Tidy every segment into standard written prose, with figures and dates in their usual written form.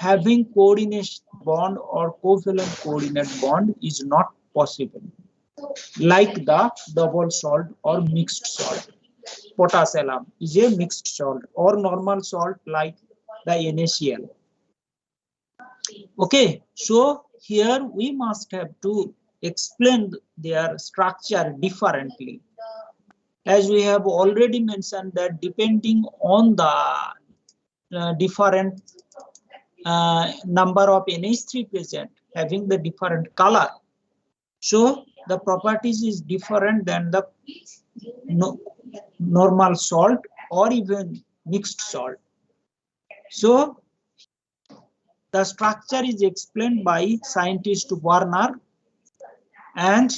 having coordination bond or covalent coordinate bond is not possible, like the double salt or mixed salt. Potassium is a mixed salt, or normal salt like the NaCl. Okay, so here we must have to explain their structure differently. As we have already mentioned that depending on the different number of NH3 present, having the different color, so the properties is different than the normal salt or even mixed salt. So the structure is explained by scientist Werner, and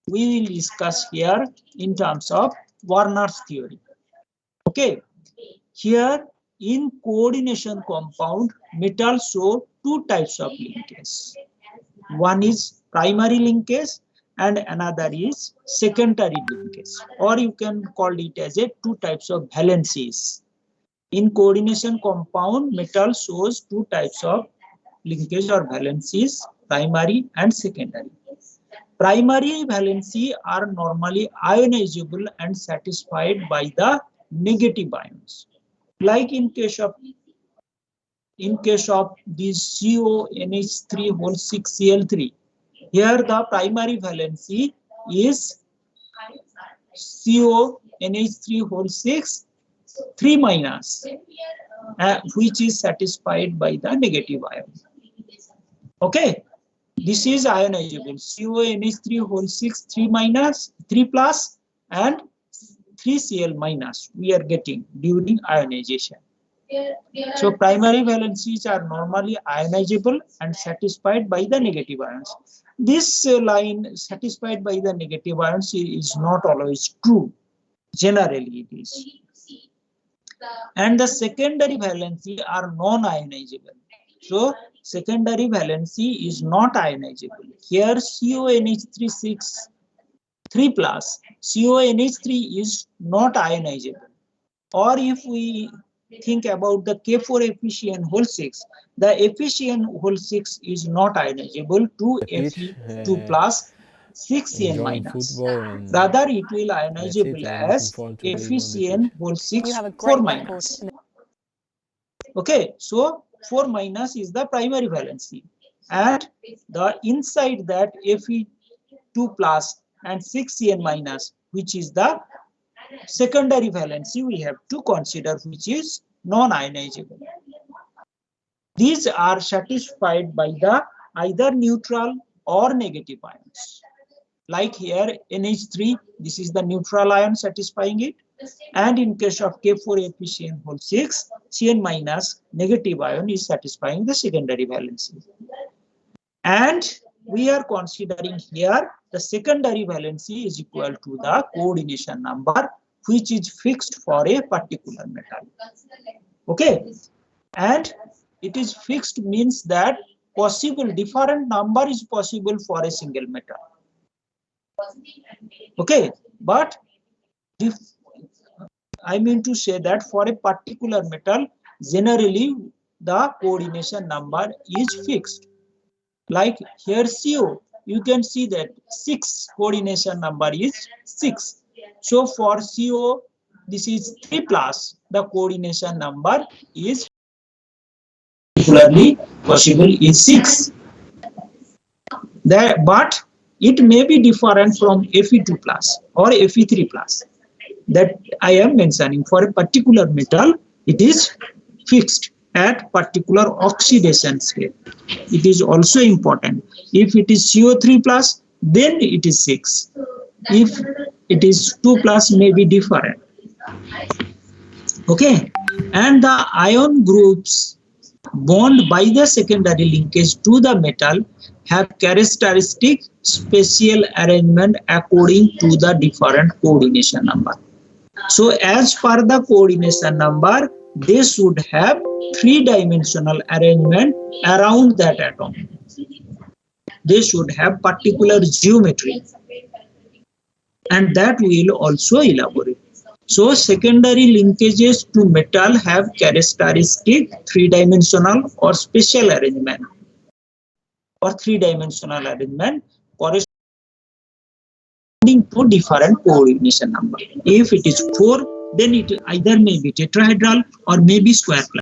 we will discuss here in terms of Werner's theory. Okay, here in coordination compound, metals show two types of linkage. One is primary linkage and another is secondary linkage, or you can call it as a two types of valencies. In coordination compound, metal shows two types of linkage or valencies, primary and secondary. Primary valency are normally ionizable and satisfied by the negative ions. Like in case of this CONH3 whole 6Cl3, here the primary valency is CONH3 whole 6 3 minus, which is satisfied by the negative ion. Okay, this is ionizable. CONH3 whole 6 3 minus 3 plus and 3Cl minus we are getting during ionization. So primary valencies are normally ionizable and satisfied by the negative ions. This line satisfied by the negative ions is not always true. Generally it is. And the secondary valency are non-ionizable. So secondary valency is not ionizable. Here CONH3 6 3 plus, CONH3 is not ionizable. Or if we think about the K4 efficient whole 6, the efficient whole 6 is not ionizable to Fe2 plus 6Cn minus. Rather, it will ionizable as efficient whole 6 4 minus. Okay, so 4 minus is the primary valency, and the inside that Fe2 plus and 6Cn minus, which is the secondary valency we have to consider, which is non-ionizable. These are satisfied by the either neutral or negative ions. Like here NH3, this is the neutral ion satisfying it, and in case of K4 efficient whole 6, Cn minus negative ion is satisfying the secondary valency. And we are considering here the secondary valency is equal to the coordination number, which is fixed for a particular metal. Okay, and it is fixed means that possible different number is possible for a single metal. Okay, but if I mean to say that for a particular metal, generally the coordination number is fixed. Like here CO, you can see that 6 coordination number is 6. So for CO, this is 3 plus, the coordination number is particularly possible is 6. But it may be different from Fe2 plus or Fe3 plus. That I am mentioning for a particular metal, it is fixed at particular oxidation state. It is also important. If it is CO3 plus, then it is 6. If it is 2 plus, may be different. Okay, and the ion groups bond by the secondary linkage to the metal have characteristic spatial arrangement according to the different coordination number. So as per the coordination number, they should have 3-dimensional arrangement around that atom. They should have particular geometry, and that we will also elaborate. So secondary linkages to metal have characteristic three-dimensional or special arrangement or three-dimensional arrangement corresponding to different coordination number. If it is 4, then it either may be tetrahedral or may be square.